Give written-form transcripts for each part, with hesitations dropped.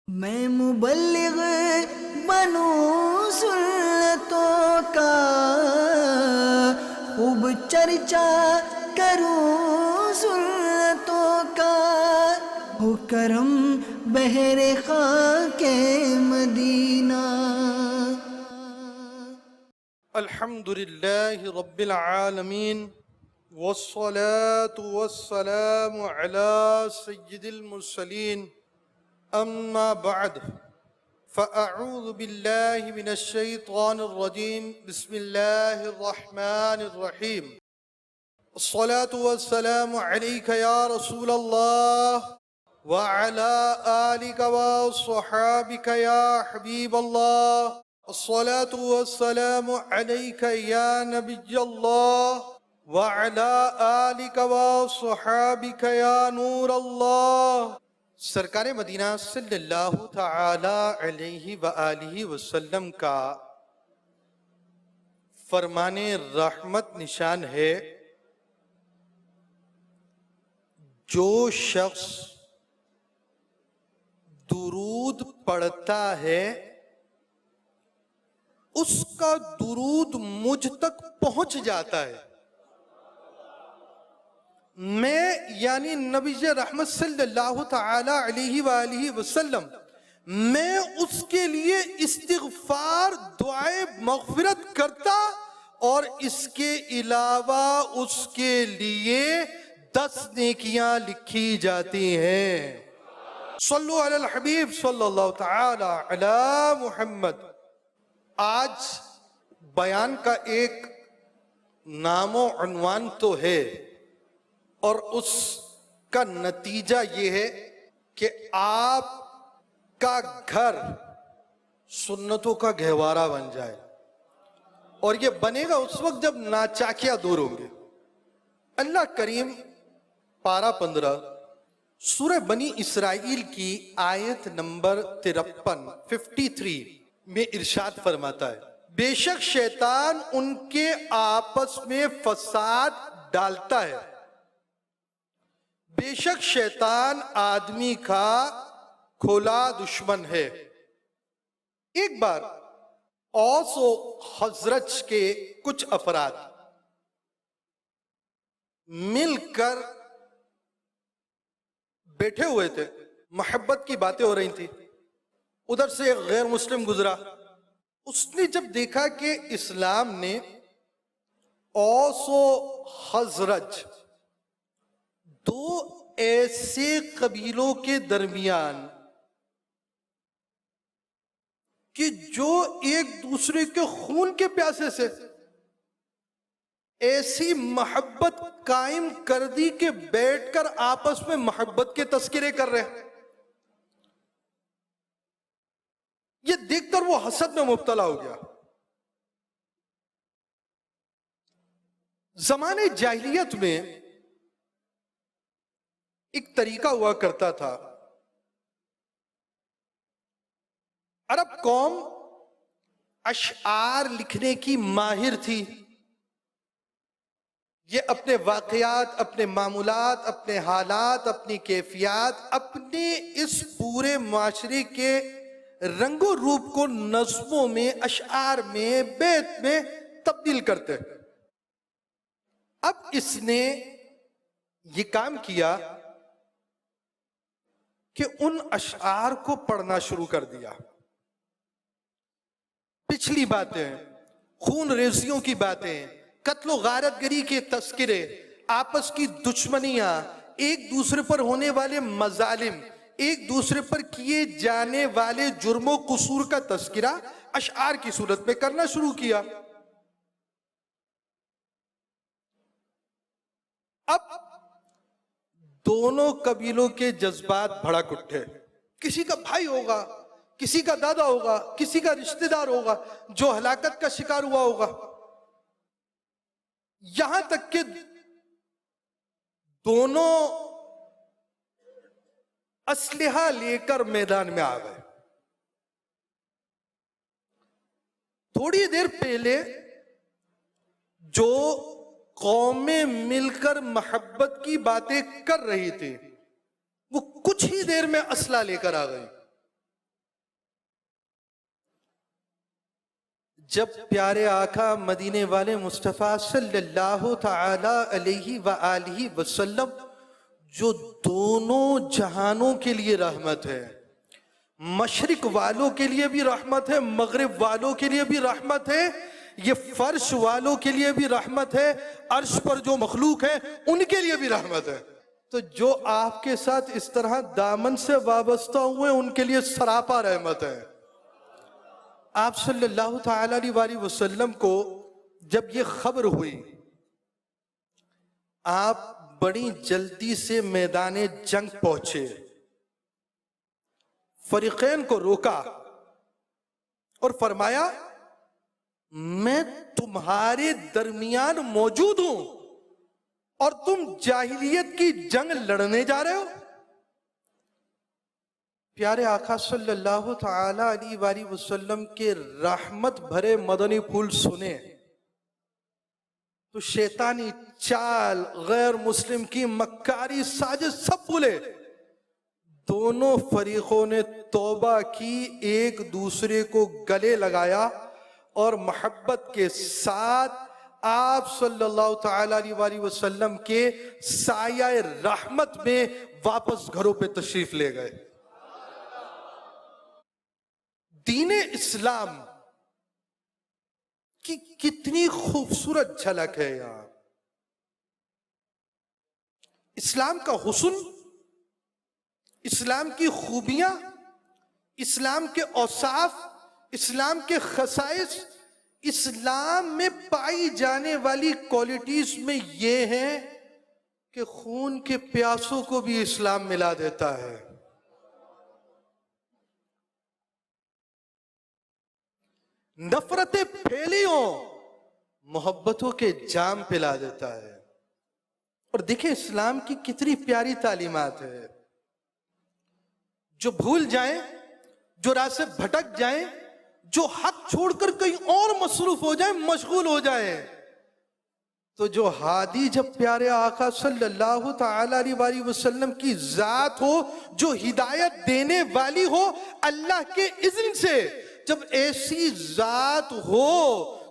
میں مبلغ بنوں سنتوں کا، خوب چرچا کروں سنتوں کا، ہو کرم بہر خاک مدینہ۔ الحمد للہ رب العالمین والصلاة والسلام على سید المرسلین، اما بعد فاعوذ باللہ من الشیطان الرجیم، بسم اللہ الرحمن الرحیم۔ الصلاة والسلام علیک یا رسول اللہ وعلى آلک وصحابک یا حبیب اللہ۔ الصلاة والسلام علیک یا نبی اللہ وعلى آلک وصحابک یا نور اللہ۔ سرکار مدینہ صلی اللہ تعالی علیہ وآلہ وسلم کا فرمان رحمت نشان ہے، جو شخص درود پڑھتا ہے اس کا درود مجھ تک پہنچ جاتا ہے۔ میں یعنی نبی رحمت صلی اللہ تعالی علیہ وآلہ وسلم، میں اس کے لیے استغفار دعائے مغفرت کرتا، اور اس کے علاوہ اس کے لیے 10 نیکیاں لکھی جاتی ہیں۔ صلو علی الحبیب صلی اللہ تعالی علی محمد۔ آج بیان کا ایک نام و عنوان تو ہے، اور اس کا نتیجہ یہ ہے کہ آپ کا گھر سنتوں کا گہوارہ بن جائے، اور یہ بنے گا اس وقت جب ناچاکیاں دور ہوں گے۔ اللہ کریم پارہ 15 سورہ بنی اسرائیل کی آیت نمبر 53 میں ارشاد فرماتا ہے، بے شک شیطان ان کے آپس میں فساد ڈالتا ہے، بے شک شیطان آدمی کا کھلا دشمن ہے۔ ایک بار اوس و خزرج کے کچھ افراد مل کر بیٹھے ہوئے تھے، محبت کی باتیں ہو رہی تھی۔ ادھر سے ایک غیر مسلم گزرا، اس نے جب دیکھا کہ اسلام نے اوس و خزرج، دو ایسے قبیلوں کے درمیان کہ جو ایک دوسرے کے خون کے پیاسے سے، ایسی محبت قائم کر دی کہ بیٹھ کر آپس میں محبت کے تذکرے کر رہے ہیں، یہ دیکھ کر وہ حسد میں مبتلا ہو گیا۔ زمانے جاہلیت میں ایک طریقہ ہوا کرتا تھا، عرب قوم اشعار لکھنے کی ماہر تھی۔ یہ اپنے واقعات، اپنے معمولات، اپنے حالات، اپنی کیفیات، اپنے اس پورے معاشرے کے رنگ و روپ کو نظموں میں، اشعار میں، بیت میں تبدیل کرتے۔ اب اس نے یہ کام کیا کہ ان اشعار کو پڑھنا شروع کر دیا۔ پچھلی باتیں، خون ریزیوں کی باتیں، قتل و غارت گری کے تذکرے، آپس کی دشمنیاں، ایک دوسرے پر ہونے والے مظالم، ایک دوسرے پر کیے جانے والے جرم و قصور کا تذکرہ اشعار کی صورت میں کرنا شروع کیا۔ اب دونوں قبیلوں کے جذبات بھڑک اٹھے، کسی کا بھائی ہوگا، کسی کا دادا ہوگا، کسی کا رشتہ دار ہوگا جو ہلاکت کا شکار ہوا ہوگا، یہاں تک کہ دونوں اسلحہ لے کر میدان میں آ گئے۔ تھوڑی دیر پہلے جو قومیں مل کر محبت کی باتیں کر رہی تھی، وہ کچھ ہی دیر میں اسلحہ لے کر آ گئی۔ جب پیارے آقا مدینے والے مصطفیٰ صلی اللہ تعالی علیہ وآلہ وسلم جو دونوں جہانوں کے لیے رحمت ہے، مشرق والوں کے لیے بھی رحمت ہے، مغرب والوں کے لیے بھی رحمت ہے، یہ فرش والوں کے لیے بھی رحمت ہے، عرش پر جو مخلوق ہے ان کے لیے بھی رحمت ہے، تو جو آپ کے ساتھ اس طرح دامن سے وابستہ ہوئے ان کے لیے سراپا رحمت ہے۔ آپ صلی اللہ تعالی علیہ وسلم کو جب یہ خبر ہوئی، آپ بڑی جلدی سے میدان جنگ پہنچے، فریقین کو روکا اور فرمایا میں تمہارے درمیان موجود ہوں اور تم جاہلیت کی جنگ لڑنے جا رہے ہو۔ پیارے آقا صلی اللہ تعالی علیہ وآلہ وسلم کے رحمت بھرے مدنی پھول سنے تو شیطانی چال، غیر مسلم کی مکاری سازش سب بھولے۔ دونوں فریقوں نے توبہ کی، ایک دوسرے کو گلے لگایا اور محبت کے ساتھ آپ صلی اللہ تعالی علیہ وآلہ وسلم کے سایہ رحمت میں واپس گھروں پہ تشریف لے گئے۔ دین اسلام کی کتنی خوبصورت جھلک ہے یہاں۔ اسلام کا حسن، اسلام کی خوبیاں، اسلام کے اوصاف، اسلام کے خصائص، اسلام میں پائی جانے والی کوالٹیز میں یہ ہیں کہ خون کے پیاسوں کو بھی اسلام ملا دیتا ہے۔ نفرتیں پھیلی ہوں، محبتوں کے جام پلا دیتا ہے۔ اور دیکھیں اسلام کی کتنی پیاری تعلیمات ہے۔ جو بھول جائیں، جو راہ سے بھٹک جائیں، جو حق چھوڑ کر کہیں اور مصروف ہو جائیں، مشغول ہو جائیں، تو جو ہادی جب پیارے آقا صلی اللہ تعالی علیہ وآلہ وسلم کی ذات ہو، جو ہدایت دینے والی ہو اللہ کے اذن سے، جب ایسی ذات ہو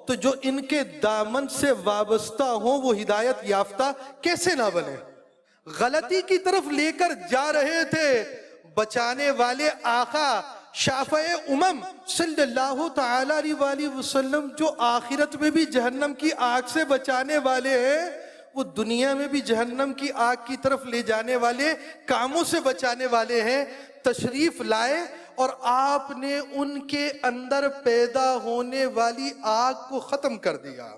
تو جو ان کے دامن سے وابستہ ہو وہ ہدایت یافتہ کیسے نہ بنے؟ غلطی کی طرف لے کر جا رہے تھے، بچانے والے آقا شافع امم صلی اللہ تعالی علیہ وآلہ وسلم جو آخرت میں بھی جہنم کی آگ سے بچانے والے ہیں، وہ دنیا میں بھی جہنم کی آگ کی طرف لے جانے والے کاموں سے بچانے والے ہیں، تشریف لائے اور آپ نے ان کے اندر پیدا ہونے والی آگ کو ختم کر دیا۔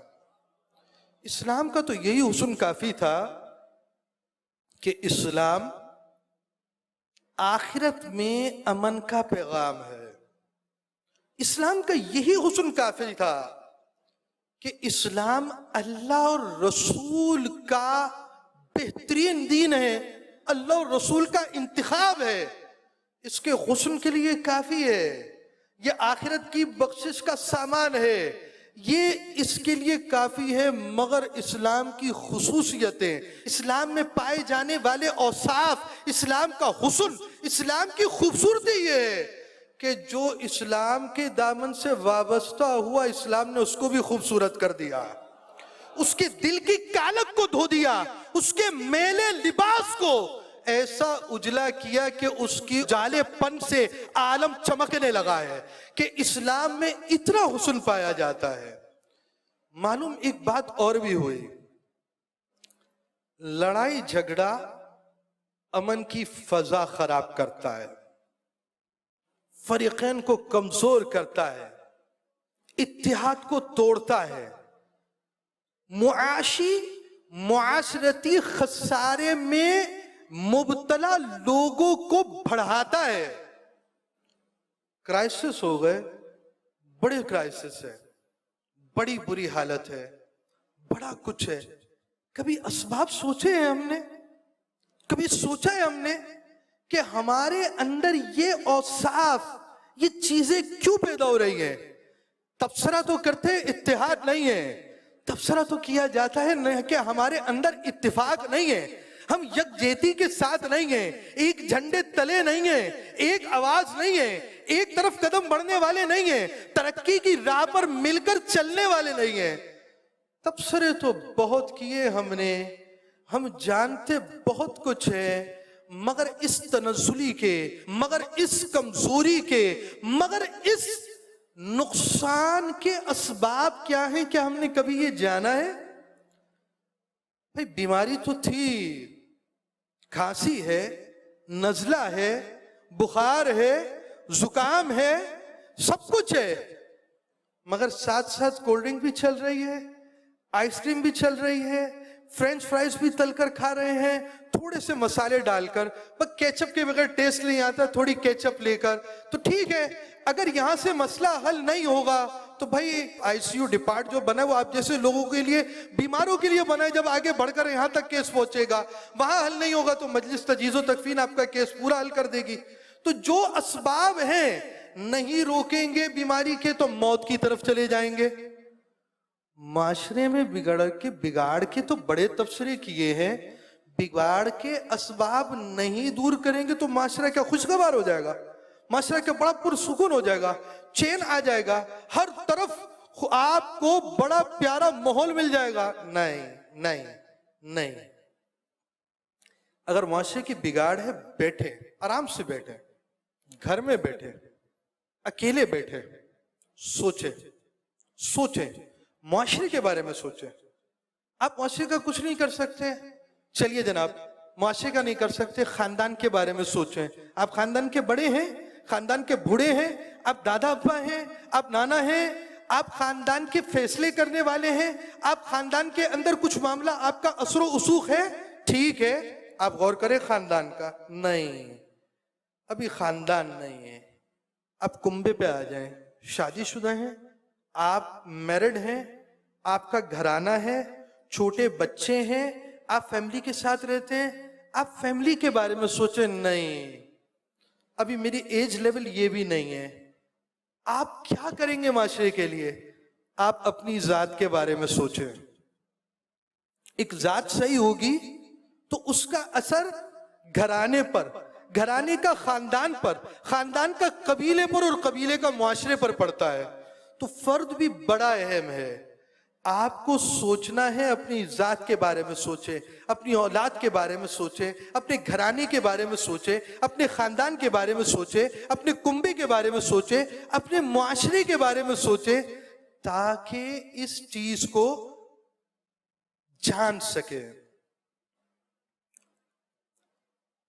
اسلام کا تو یہی حسن کافی تھا کہ اسلام آخرت میں امن کا پیغام ہے۔ اسلام کا یہی حسن کافی تھا کہ اسلام اللہ اور رسول کا بہترین دین ہے، اللہ اور رسول کا انتخاب ہے، اس کے حسن کے لیے کافی ہے، یہ آخرت کی بخشش کا سامان ہے، یہ اس کے لیے کافی ہے۔ مگر اسلام کی خصوصیتیں، اسلام میں پائے جانے والے اوصاف، اسلام کا حسن، اسلام کی خوبصورتی یہ ہے کہ جو اسلام کے دامن سے وابستہ ہوا اسلام نے اس کو بھی خوبصورت کر دیا، اس کے دل کی کالک کو دھو دیا، اس کے میلے لباس کو ایسا اجلا کیا کہ اس کی جالے پن سے عالم چمکنے لگا ہے کہ اسلام میں اتنا حسن پایا جاتا ہے۔ معلوم ایک بات اور بھی ہوئی، لڑائی جھگڑا امن کی فضا خراب کرتا ہے، فریقین کو کمزور کرتا ہے، اتحاد کو توڑتا ہے، معاشرتی خسارے میں مبتلا لوگوں کو بڑھاتا ہے۔ کرائسس ہو گئے، بڑے کرائسس ہے، بڑی بری حالت ہے، بڑا کچھ ہے، کبھی اسباب سوچے ہیں ہم نے؟ کبھی سوچا ہے ہم نے کہ ہمارے اندر یہ اوصاف، یہ چیزیں کیوں پیدا ہو رہی ہیں؟ تبصرہ تو کرتے اتحاد نہیں ہے، تبصرہ تو کیا جاتا ہے کہ ہمارے اندر اتفاق نہیں ہے، ہم یکجہتی کے ساتھ نہیں ہیں، ایک جھنڈے تلے نہیں ہیں، ایک آواز نہیں ہے، ایک طرف قدم بڑھنے والے نہیں ہیں، ترقی کی راہ پر مل کر چلنے والے نہیں ہیں۔ تبصرے تو بہت کیے ہم نے، ہم جانتے بہت کچھ ہے، مگر اس تنزلی کے، مگر اس کمزوری کے، مگر اس نقصان کے اسباب کیا ہیں، کیا ہم نے کبھی یہ جانا ہے؟ بھئی بیماری تو تھی، کھانسی ہے، نزلہ ہے، بخار ہے، زکام ہے، سب کچھ ہے، مگر ساتھ ساتھ کولڈ ڈرنک بھی چل رہی ہے، آئس کریم بھی چل رہی ہے، فرینچ فرائز بھی تل کر کھا رہے ہیں، تھوڑے سے مسالے ڈال کر، بس کیچپ کے بغیر ٹیسٹ نہیں آتا، تھوڑی کیچپ لے کر، تو ٹھیک ہے۔ اگر یہاں سے مسئلہ حل نہیں ہوگا تو بھائی آئی سی یو ڈپارٹ جو بنا ہے وہ آپ جیسے لوگوں کے لیے، بیماروں کے لیے بنا ہے، جب آگے بڑھ کر یہاں تک کیس پہنچے گا، وہاں حل نہیں ہوگا تو مجلس تجویز و تکفین آپ کا کیس پورا حل کر دے گی۔ تو جو اسباب ہیں نہیں روکیں گے بیماری کے تو موت کی طرف چلے جائیں گے۔ معاشرے میں بگاڑ کے تو بڑے تبصرے کیے ہیں، بگاڑ کے اسباب نہیں دور کریں گے تو معاشرہ کیا خوشگوار ہو جائے گا؟ معاشرہ کیا بڑا پرسکون ہو جائے گا؟ چین آ جائے گا؟ ہر طرف آپ کو بڑا پیارا ماحول مل جائے گا؟ نہیں نہیں نہیں۔ اگر معاشرے کی بگاڑ ہے، بیٹھے آرام سے، بیٹھے گھر میں، بیٹھے اکیلے، بیٹھے سوچیں معاشرے کے بارے میں سوچیں۔ آپ معاشرے کا کچھ نہیں کر سکتے، چلیے جناب معاشرے کا نہیں کر سکتے، خاندان کے بارے میں سوچیں۔ آپ خاندان کے بڑے ہیں، خاندان کے بوڑھے ہیں، آپ دادا ابا ہیں، آپ نانا ہیں، آپ خاندان کے فیصلے کرنے والے ہیں، آپ خاندان کے اندر کچھ معاملہ آپ کا اثر و رسوخ ہے، ٹھیک ہے، آپ غور کریں خاندان کا۔ نہیں، ابھی خاندان نہیں ہے، آپ کنبے پہ آ جائیں، شادی شدہ ہیں، آپ میرڈ ہیں، آپ کا گھرانہ ہے، چھوٹے بچے ہیں، آپ فیملی کے ساتھ رہتے ہیں، آپ فیملی کے بارے میں سوچیں۔ نہیں، ابھی میری ایج لیول یہ بھی نہیں ہے۔ آپ کیا کریں گے معاشرے کے لیے؟ آپ اپنی ذات کے بارے میں سوچیں۔ ایک ذات صحیح ہوگی تو اس کا اثر گھرانے پر، گھرانے کا خاندان پر، خاندان کا قبیلے پر، اور قبیلے کا معاشرے پر پڑتا ہے۔ تو فرد بھی بڑا اہم ہے۔ آپ کو سوچنا ہے، اپنی ذات کے بارے میں سوچیں، اپنی اولاد کے بارے میں سوچیں، اپنے گھرانے کے بارے میں سوچیں، اپنے خاندان کے بارے میں سوچیں، اپنے کنبے کے بارے میں سوچیں، اپنے معاشرے کے بارے میں سوچیں، تاکہ اس چیز کو جان سکے۔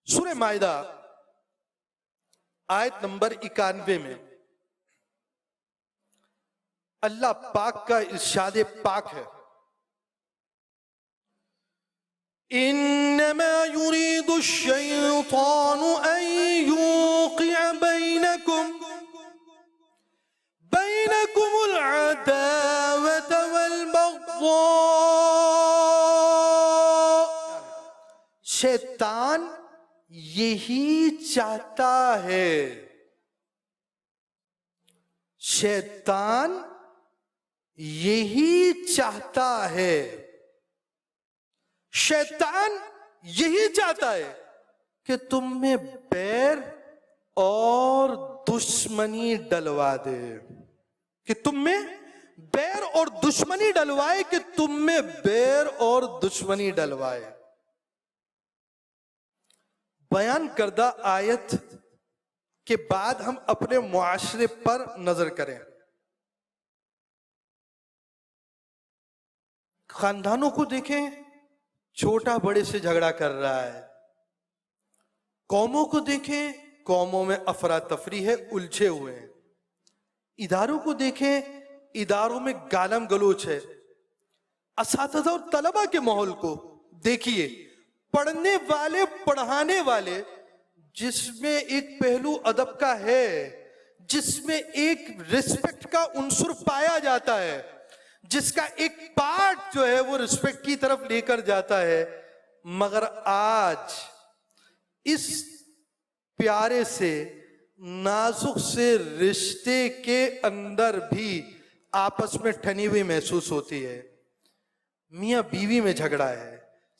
سورہ مائدہ آیت نمبر 91 میں اللہ پاک کا ارشاد پاک ہے، انما يريد الشيطان ان يوقع بينكم العداوة والبغضاء۔ شیطان یہی چاہتا ہے، شیطان یہی چاہتا ہے، شیطان یہی چاہتا ہے کہ تم میں بیر اور دشمنی ڈلوا دے، کہ تم میں بیر اور دشمنی ڈلوائے، کہ تم میں بیر اور دشمنی ڈلوائے۔ بیان کردہ آیت کے بعد ہم اپنے معاشرے پر نظر کریں۔ خاندانوں کو دیکھیں، چھوٹا بڑے سے جھگڑا کر رہا ہے۔ قوموں کو دیکھیں، قوموں میں افراتفری ہے، الجھے ہوئے ہیں۔ اداروں کو دیکھیں، اداروں میں گالم گلوچ ہے۔ اساتذہ اور طلبہ کے ماحول کو دیکھیے، پڑھنے والے، پڑھانے والے، جس میں ایک پہلو ادب کا ہے، جس میں ایک ریسپیکٹ کا عنصر پایا جاتا ہے، جس کا ایک پارٹ جو ہے وہ ریسپیکٹ کی طرف لے کر جاتا ہے، مگر آج اس پیارے سے نازک سے رشتے کے اندر بھی آپس میں ٹھنی ہوئی محسوس ہوتی ہے۔ میاں بیوی میں جھگڑا ہے،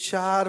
4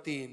3,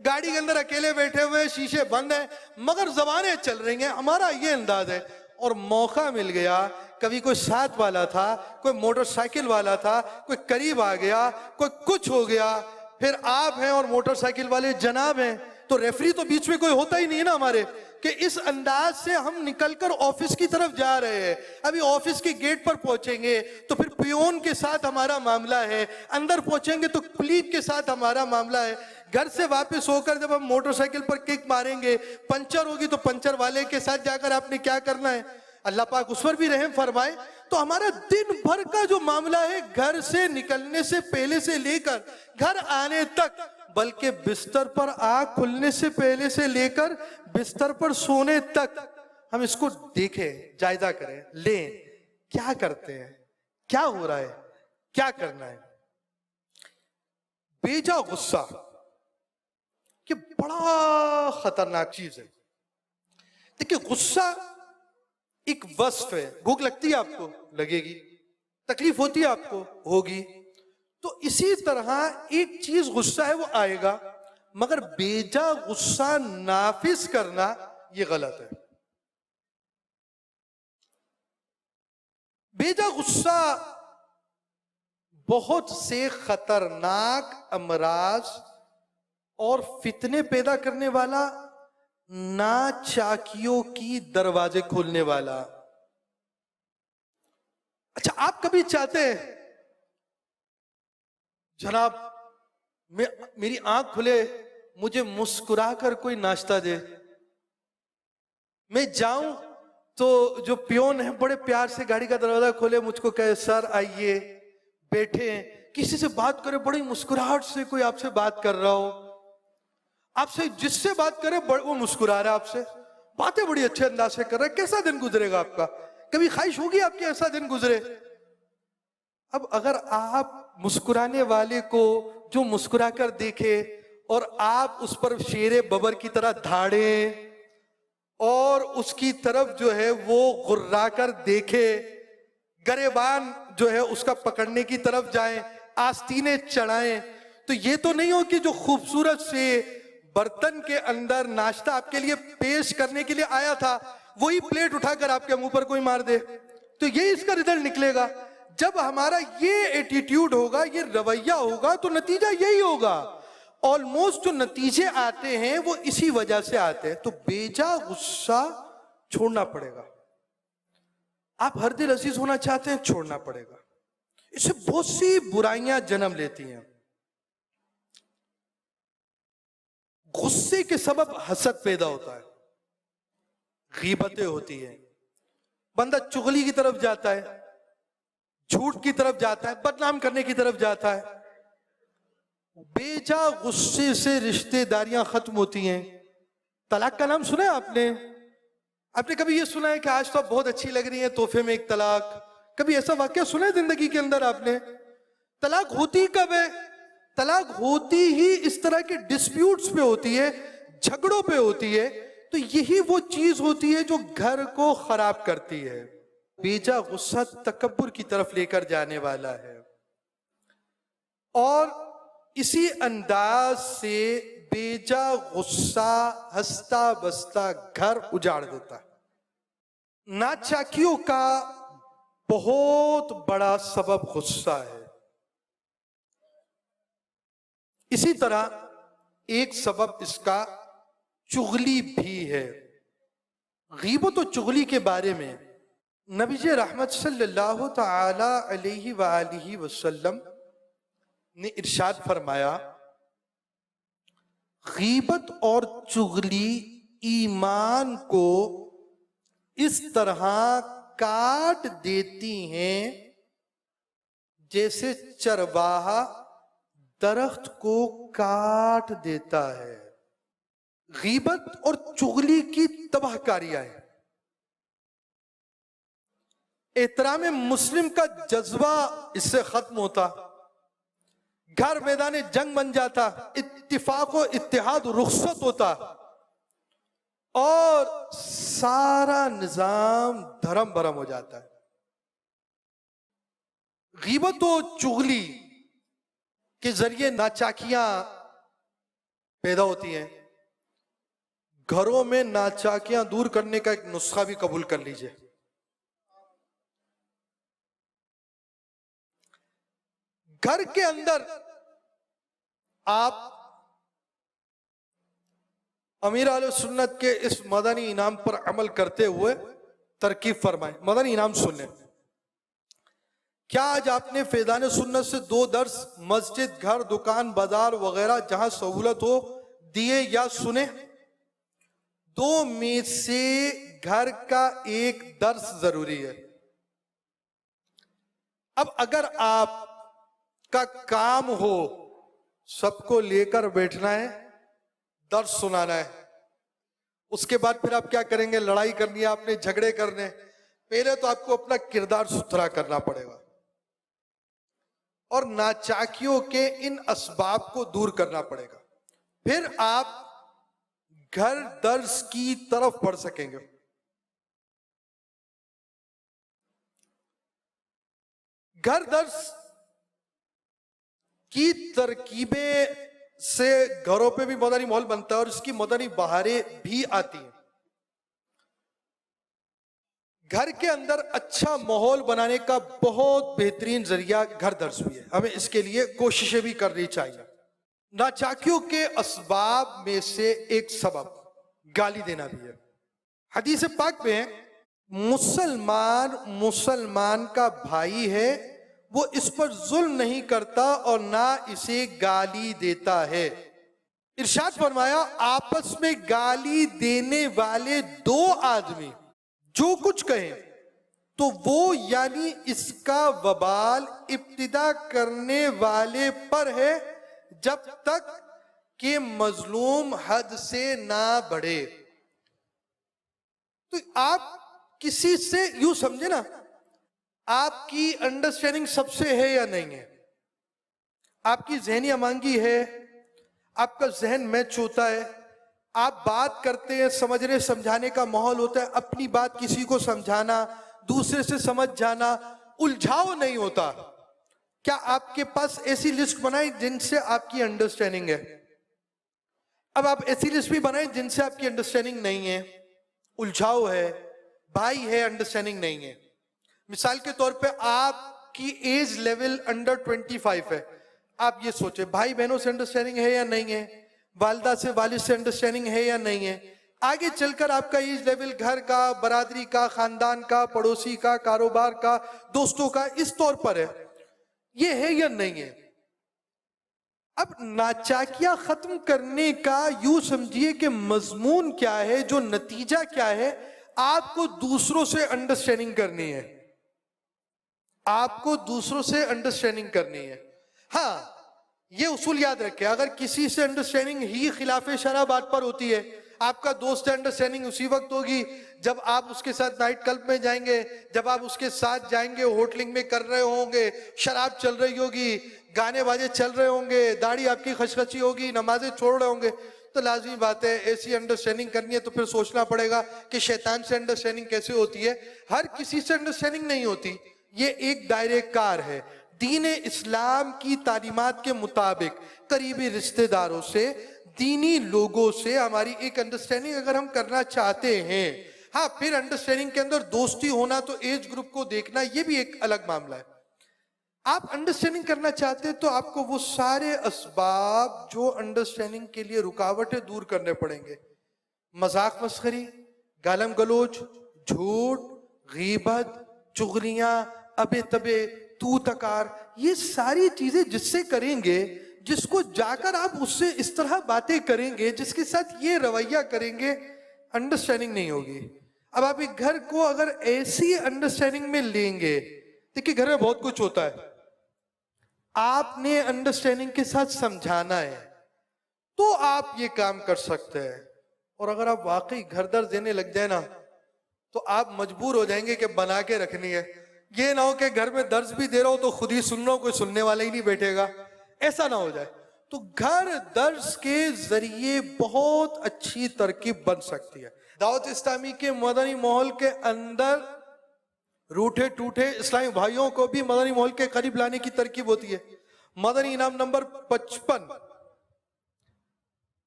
گاڑی کے اندر اکیلے بیٹھے ہوئے، شیشے بند ہیں مگر زبانیں چل رہی ہیں. ہمارا یہ انداز ہے. اور موقع مل گیا، کبھی کوئی ساتھ والا تھا، کوئی موٹر سائیکل والا تھا، کوئی قریب آ گیا، کوئی کچھ ہو گیا، پھر آپ ہیں اور موٹر سائیکل والے جناب ہیں، تو ریفری تو بیچ میں کوئی ہوتا ہی نہیں ہے نا ہمارے، کہ اس انداز سے ہم نکل کر آفس کی طرف جا رہے ہیں. ابھی آفس کے گیٹ پر پہنچیں گے تو پھر پیون کے ساتھ ہمارا معاملہ ہے، اندر پہنچیں گے تو کلیگ کے ساتھ ہمارا معاملہ ہے. گھر سے واپس ہو کر جب ہم موٹر سائیکل پر کک ماریں گے، پنچر ہوگی تو پنچر والے کے ساتھ جا کر آپ نے کیا کرنا ہے، اللہ پاک اس پر بھی رحم فرمائے. تو ہمارا دن بھر کا جو معاملہ ہے، گھر سے نکلنے سے پہلے سے لے کر گھر آنے تک، بلکہ بستر پر آنکھ کھلنے سے پہلے سے لے کر بستر پر سونے تک، ہم اس کو دیکھیں، جائزہ کریں، لیں، کیا کرتے ہیں، کیا ہو رہا ہے، کیا کرنا ہے. بیجا غصہ یہ بڑا خطرناک چیز ہے. دیکھیں غصہ ایک وصف ہے. بھوک لگتی ہے آپ کو، لگے گی. تکلیف ہوتی ہے آپ کو، ہوگی. تو اسی طرح ایک چیز غصہ ہے وہ آئے گا، مگر بیجا غصہ نافذ کرنا یہ غلط ہے. بیجا غصہ بہت سے خطرناک امراض اور فتنے پیدا کرنے والا، ناچاکیوں کی دروازے کھولنے والا. اچھا آپ کبھی چاہتے ہیں جناب میری آنکھ کھلے، مجھے مسکرا کر کوئی ناشتہ دے، میں جاؤں تو جو پیون ہے بڑے پیار سے گاڑی کا دروازہ کھولے، مجھ کو کہے سر آئیے بیٹھے ہیں، کسی سے بات کرے بڑی مسکراہٹ سے، کوئی آپ سے بات کر رہا ہو، آپ سے جس سے بات کرے وہ مسکرا رہا ہے، آپ سے باتیں بڑی اچھے انداز سے کر رہا ہے. کیسا دن گزرے گا آپ کا؟ کبھی خواہش ہوگی آپ کی ایسا دن گزرے؟ اب اگر آپ مسکرانے والے کو جو مسکرا کر دیکھے اور آپ اس پر شیر ببر کی طرح دھاڑیں اور اس کی طرف جو ہے وہ غرا کر دیکھے، گریبان جو ہے اس کا پکڑنے کی طرف جائیں، آستینے چڑھائیں، تو یہ تو نہیں ہو کہ جو خوبصورت سے برتن کے اندر ناشتہ آپ کے لیے پیش کرنے کے لیے آیا تھا وہی پلیٹ اٹھا کر آپ کے منہ پر کوئی مار دے. تو یہ اس کا رزلٹ نکلے گا. جب ہمارا یہ ایٹیٹیوڈ ہوگا، یہ رویہ ہوگا، تو نتیجہ یہی ہوگا. آلموسٹ جو نتیجے آتے ہیں وہ اسی وجہ سے آتے ہیں. تو بیجا غصہ چھوڑنا پڑے گا. آپ ہر دل عزیز ہونا چاہتے ہیں، چھوڑنا پڑے گا. اس سے بہت سی برائیاں جنم لیتی ہیں. غصے کے سبب حسد پیدا ہوتا ہے، غیبتیں ہوتی ہیں، بندہ چغلی کی طرف جاتا ہے، جھوٹ کی طرف جاتا ہے، بدنام کرنے کی طرف جاتا ہے. بیجا غصے سے رشتہ داریاں ختم ہوتی ہیں. طلاق کا نام سنا ہے آپ نے؟ آپ نے کبھی یہ سنا ہے کہ آج تو آپ بہت اچھی لگ رہی ہیں، تحفے میں ایک طلاق؟ کبھی ایسا واقعہ سنا ہے زندگی کے اندر آپ نے؟ طلاق ہوتی کب ہے؟ طلاق ہوتی ہی اس طرح کے ڈسپیوٹس پہ ہوتی ہے، جھگڑوں پہ ہوتی ہے. تو یہی وہ چیز ہوتی ہے جو گھر کو خراب کرتی ہے. بیجا غصہ تکبر کی طرف لے کر جانے والا ہے، اور اسی انداز سے بیجا غصہ ہستا بستا گھر اجاڑ دیتا ہے. ناچاکیوں کا بہت بڑا سبب غصہ ہے. اسی طرح ایک سبب اس کا چغلی بھی ہے. غیبت و چغلی کے بارے میں نبی رحمت صلی اللہ تعالی علیہ وآلہ وسلم نے ارشاد فرمایا، غیبت اور چغلی ایمان کو اس طرح کاٹ دیتی ہیں جیسے چرواہا درخت کو کاٹ دیتا ہے. غیبت اور چغلی کی تباہ کاریاں ہیں. احترام مسلم کا جذبہ اس سے ختم ہوتا، گھر میدان جنگ بن جاتا، اتفاق و اتحاد رخصت ہوتا، اور سارا نظام دھرم برم ہو جاتا ہے. غیبت و چغلی کے ذریعے ناچاکیاں پیدا ہوتی ہیں، گھروں میں ناچاکیاں دور کرنے کا ایک نسخہ بھی قبول کر لیجئے۔ گھر کے اندر آپ امیر اہل سنت کے اس مدنی انعام پر عمل کرتے ہوئے ترکیب فرمائیں۔ مدنی انعام سنیں۔ کیا آج آپ نے فیضان سنت سے 2 درس مسجد، گھر، دکان، بازار وغیرہ جہاں سہولت ہو دیے یا سنے؟ 2 میں سے گھر کا 1 درس ضروری ہے۔ اب اگر آپ کا کام ہو سب کو لے کر بیٹھنا ہے، درس سنانا ہے، اس کے بعد پھر آپ کیا کریں گے؟ لڑائی کرنی ہے، آپ نے جھگڑے کرنے، پہلے تو آپ کو اپنا کردار ستھرا کرنا پڑے گا اور ناچاکیوں کے ان اسباب کو دور کرنا پڑے گا، پھر آپ گھر درس کی طرف بڑھ سکیں گے۔ گھر درس کی ترکیبیں سے گھروں پہ بھی مدنی ماحول بنتا ہے اور اس کی مدنی بہاریں بھی آتی ہیں۔ گھر کے اندر اچھا ماحول بنانے کا بہت بہترین ذریعہ گھر درس بھی ہے، ہمیں اس کے لیے کوششیں بھی کرنی چاہیے۔ ناچاکیوں کے اسباب میں سے ایک سبب گالی دینا بھی ہے۔ حدیث پاک میں مسلمان کا بھائی ہے، وہ اس پر ظلم نہیں کرتا اور نہ اسے گالی دیتا ہے۔ ارشاد فرمایا آپس میں گالی دینے والے 2 آدمی جو کچھ کہیں تو وہ یعنی اس کا وبال ابتدا کرنے والے پر ہے جب تک کہ مظلوم حد سے نہ بڑھے۔ تو آپ کسی سے یوں سمجھے نا، آپ کی انڈرسٹینڈنگ سب سے ہے یا نہیں ہے؟ آپ کی ذہنی امانگی ہے، آپ کا ذہن میچ ہوتا ہے، آپ بات کرتے ہیں، سمجھنے سمجھانے کا ماحول ہوتا ہے، اپنی بات کسی کو سمجھانا، دوسرے سے سمجھ جانا، الجھاؤ نہیں ہوتا۔ کیا آپ کے پاس ایسی لسٹ بنائیں جن سے آپ کی انڈرسٹینڈنگ ہے؟ اب آپ ایسی لسٹ بھی بنائیں جن سے آپ کی انڈرسٹینڈنگ نہیں ہے، الجھاؤ ہے، بھائی ہے، انڈرسٹینڈنگ نہیں ہے۔ مثال کے طور پہ آپ کی ایج لیول انڈر 25 ہے، آپ یہ سوچیں بھائی بہنوں سے انڈرسٹینڈنگ ہے یا نہیں ہے، والدہ سے والد سے انڈرسٹینڈنگ ہے یا نہیں ہے۔ آگے چل کر آپ کا ایج لیول گھر کا، برادری کا، خاندان کا، پڑوسی کا، کاروبار کا، دوستوں کا اس طور پر ہے، یہ ہے یا نہیں ہے۔ اب ناچاکیاں ختم کرنے کا یوں سمجھیے کہ مضمون کیا ہے، جو نتیجہ کیا ہے، آپ کو دوسروں سے انڈرسٹینڈنگ کرنی ہے، آپ کو دوسروں سے انڈرسٹینڈنگ کرنی ہے۔ ہاں یہ اصول یاد رکھیں، اگر کسی سے انڈرسٹینڈنگ ہی خلاف شرع بات پر ہوتی ہے، آپ کا دوست ہے، انڈرسٹینڈنگ اسی وقت ہوگی جب آپ اس کے ساتھ نائٹ کلب میں جائیں گے، جب آپ اس کے ساتھ جائیں گے، ہوٹلنگ میں کر رہے ہوں گے، شراب چل رہی ہوگی، گانے باجے چل رہے ہوں گے، داڑھی آپ کی خچخچی ہوگی، نمازیں چھوڑ رہے ہوں گے، تو لازمی بات ہے ایسی انڈرسٹینڈنگ کرنی ہے تو پھر سوچنا پڑے گا کہ شیطان سے انڈرسٹینڈنگ کیسے ہوتی ہے۔ ہر کسی سے انڈرسٹینڈنگ نہیں ہوتی، یہ ایک دائرے کار ہے۔ دین اسلام کی تعلیمات کے مطابق قریبی رشتہ داروں سے، دینی لوگوں سے ہماری ایک انڈرسٹینڈنگ اگر ہم کرنا چاہتے ہیں، ہاں پھر انڈرسٹینڈنگ کے اندر دوستی ہونا تو ایج گروپ کو دیکھنا یہ بھی ایک الگ معاملہ ہے۔ آپ انڈرسٹینڈنگ کرنا چاہتے ہیں تو آپ کو وہ سارے اسباب جو انڈرسٹینڈنگ کے لیے رکاوٹیں دور کرنے پڑیں گے۔ مذاق مسخری، گالم گلوچ، جھوٹ، غیبت، چغلیاں، ابے تبے، تو تکار، یہ ساری چیزیں جس سے کریں گے، جس کو جا کر آپ اس سے اس طرح باتیں کریں گے، جس کے ساتھ یہ رویہ کریں گے، انڈرسٹینڈنگ نہیں ہوگی۔ اب آپ ایک گھر کو اگر ایسی انڈرسٹینڈنگ میں لیں گے، دیکھیں گھر میں بہت کچھ ہوتا ہے، آپ نے انڈرسٹینڈنگ کے ساتھ سمجھانا ہے تو آپ یہ کام کر سکتے ہیں۔ اور اگر آپ واقعی گھر در دینے لگ جائیں نا تو آپ مجبور ہو جائیں گے کہ بنا کے رکھنی ہے۔ یہ نہ ہو کہ گھر میں درس بھی دے رہا ہو تو خود ہی سن رہا ہو، کوئی سننے والا ہی نہیں بیٹھے گا، ایسا نہ ہو جائے۔ تو گھر درس کے ذریعے بہت اچھی ترکیب بن سکتی ہے۔ دعوت اسلامی کے مدنی ماحول کے اندر روٹھے ٹوٹے اسلامی بھائیوں کو بھی مدنی ماحول کے قریب لانے کی ترکیب ہوتی ہے۔ مدنی انعام نمبر 55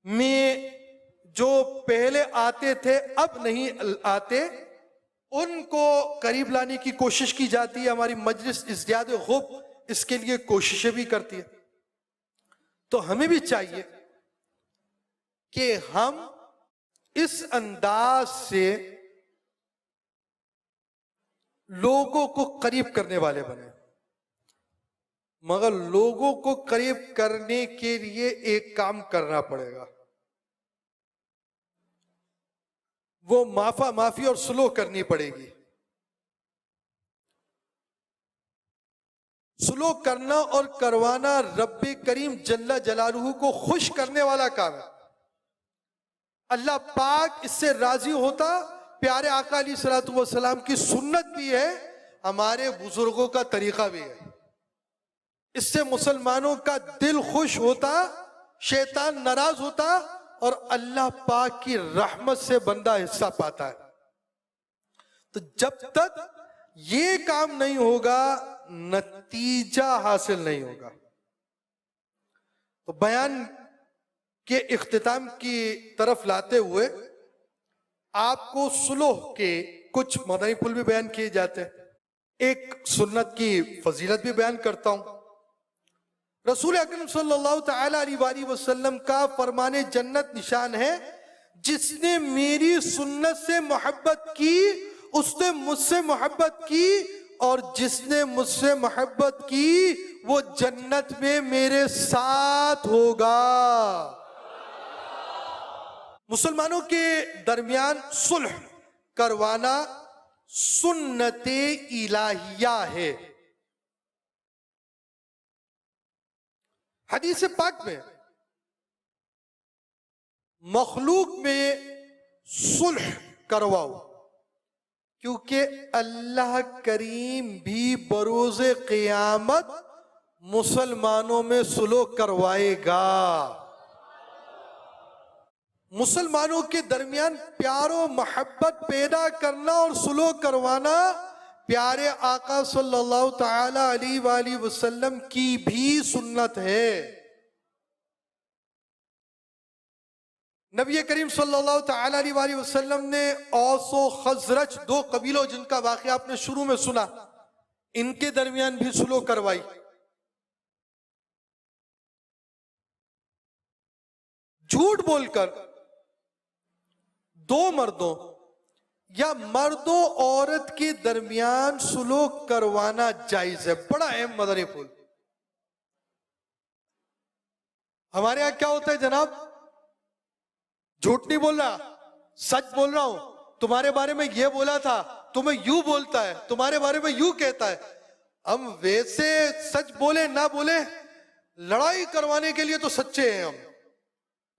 میں جو پہلے آتے تھے اب نہیں آتے، ان کو قریب لانے کی کوشش کی جاتی ہے. ہماری مجلس ازدیاد غب اس کے لیے کوششیں بھی کرتی ہے. تو ہمیں بھی چاہیے کہ ہم اس انداز سے لوگوں کو قریب کرنے والے بنے. مگر لوگوں کو قریب کرنے کے لیے ایک کام کرنا پڑے گا، وہ معافی اور صلح کرنی پڑے گی. صلح کرنا اور کروانا رب کریم جل جلالہ کو خوش کرنے والا کام ہے. اللہ پاک اس سے راضی ہوتا. پیارے آقا علیہ الصلوۃ والسلام کی سنت بھی ہے، ہمارے بزرگوں کا طریقہ بھی ہے. اس سے مسلمانوں کا دل خوش ہوتا، شیطان ناراض ہوتا، اور اللہ پاک کی رحمت سے بندہ حصہ پاتا ہے. تو جب تک یہ کام نہیں ہوگا نتیجہ حاصل نہیں ہوگا. تو بیان کے اختتام کی طرف لاتے ہوئے آپ کو صلح کے کچھ مدنی پھول بھی بیان کیے جاتے ہیں. ایک سنت کی فضیلت بھی بیان کرتا ہوں. رسول اکرم صلی اللہ تعالی علیہ وآلہ وسلم کا فرمان جنت نشان ہے، جس نے میری سنت سے محبت کی اس نے مجھ سے محبت کی، اور جس نے مجھ سے محبت کی وہ جنت میں میرے ساتھ ہوگا. مسلمانوں کے درمیان صلح کروانا سنت الہیہ ہے. حدیث پاک میں مخلوق میں صلح کرواؤ، کیونکہ اللہ کریم بھی بروز قیامت مسلمانوں میں صلح کروائے گا. مسلمانوں کے درمیان پیار و محبت پیدا کرنا اور صلح کروانا پیارے آقا صلی اللہ تعالی علیہ وآلہ وسلم کی بھی سنت ہے. نبی کریم صلی اللہ تعالی علیہ وآلہ وسلم نے اوس و خزرج دو قبیلوں جن کا واقعہ آپ نے شروع میں سنا، ان کے درمیان بھی صلح کروائی. جھوٹ بول کر دو مردوں یا مرد و عورت کے درمیان صلح کروانا جائز ہے. بڑا اہم مدنی پھول. ہمارے ہاں کیا ہوتا ہے جناب؟ جھوٹ نہیں بول رہا، سچ بول رہا ہوں، تمہارے بارے میں یہ بولا تھا، تمہیں یوں بولتا ہے، تمہارے بارے میں یوں کہتا ہے. ہم ویسے سچ بولے نہ بولے، لڑائی کروانے کے لیے تو سچے ہیں ہم،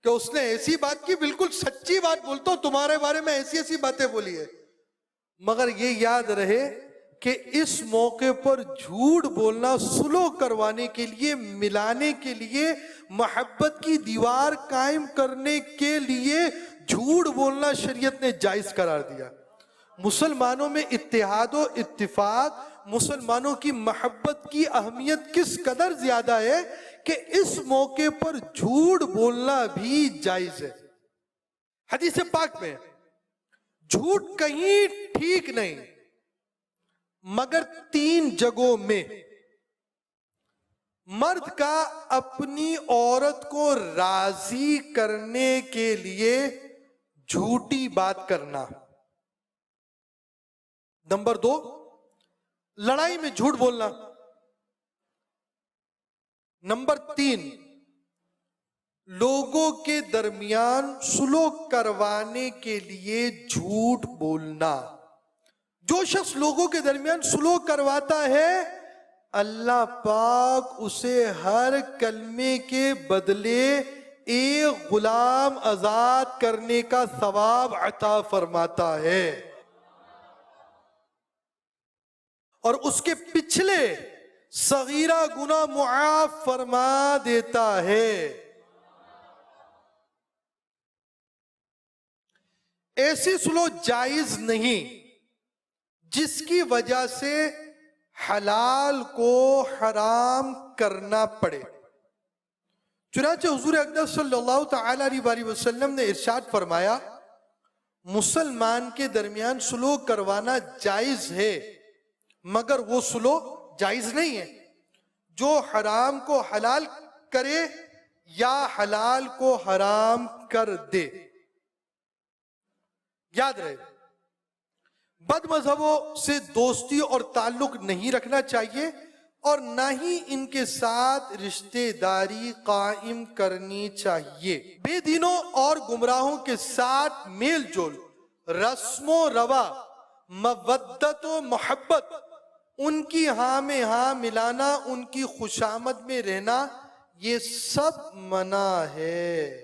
کہ اس نے ایسی بات کی، بالکل سچی بات بولتا ہوں، تمہارے بارے میں ایسی ایسی باتیں بولی ہے. مگر یہ یاد رہے کہ اس موقع پر جھوٹ بولنا صلح کروانے کے لیے، ملانے کے لیے، محبت کی دیوار قائم کرنے کے لیے جھوٹ بولنا شریعت نے جائز قرار دیا. مسلمانوں میں اتحاد و اتفاق، مسلمانوں کی محبت کی اہمیت کس قدر زیادہ ہے کہ اس موقع پر جھوٹ بولنا بھی جائز ہے. حدیث پاک میں جھوٹ کہیں ٹھیک نہیں مگر 3 جگہوں میں. مرد کا اپنی عورت کو راضی کرنے کے لیے جھوٹی بات کرنا. نمبر 2، لڑائی میں جھوٹ بولنا. نمبر 3، لوگوں کے درمیان صلح کروانے کے لیے جھوٹ بولنا. جو شخص لوگوں کے درمیان صلح کرواتا ہے اللہ پاک اسے ہر کلمے کے بدلے ایک غلام آزاد کرنے کا ثواب عطا فرماتا ہے، اور اس کے پچھلے صغیرہ گناہ معاف فرما دیتا ہے. ایسی صلح جائز نہیں جس کی وجہ سے حلال کو حرام کرنا پڑے. چنانچہ حضور اقدس صلی اللہ تعالی علیہ وسلم نے ارشاد فرمایا مسلمان کے درمیان سلوک کروانا جائز ہے مگر وہ سلوک جائز نہیں ہے جو حرام کو حلال کرے یا حلال کو حرام کر دے. یاد رہے بد مذہبوں سے دوستی اور تعلق نہیں رکھنا چاہیے اور نہ ہی ان کے ساتھ رشتہ داری قائم کرنی چاہیے. بے دینوں اور گمراہوں کے ساتھ میل جول، رسم و روا، مودت و محبت، ان کی ہاں میں ہاں ملانا، ان کی خوشامد میں رہنا، یہ سب منع ہے.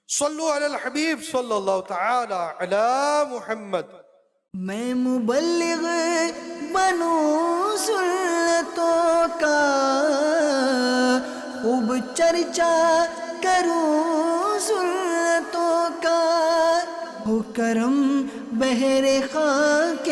صلو علی الحبیب صلی اللہ تعالی علی محمد. میں مبلغ بنوں سنتوں کا، خوب چرچا کروں سنتوں کا، ہو کرم بہر خاک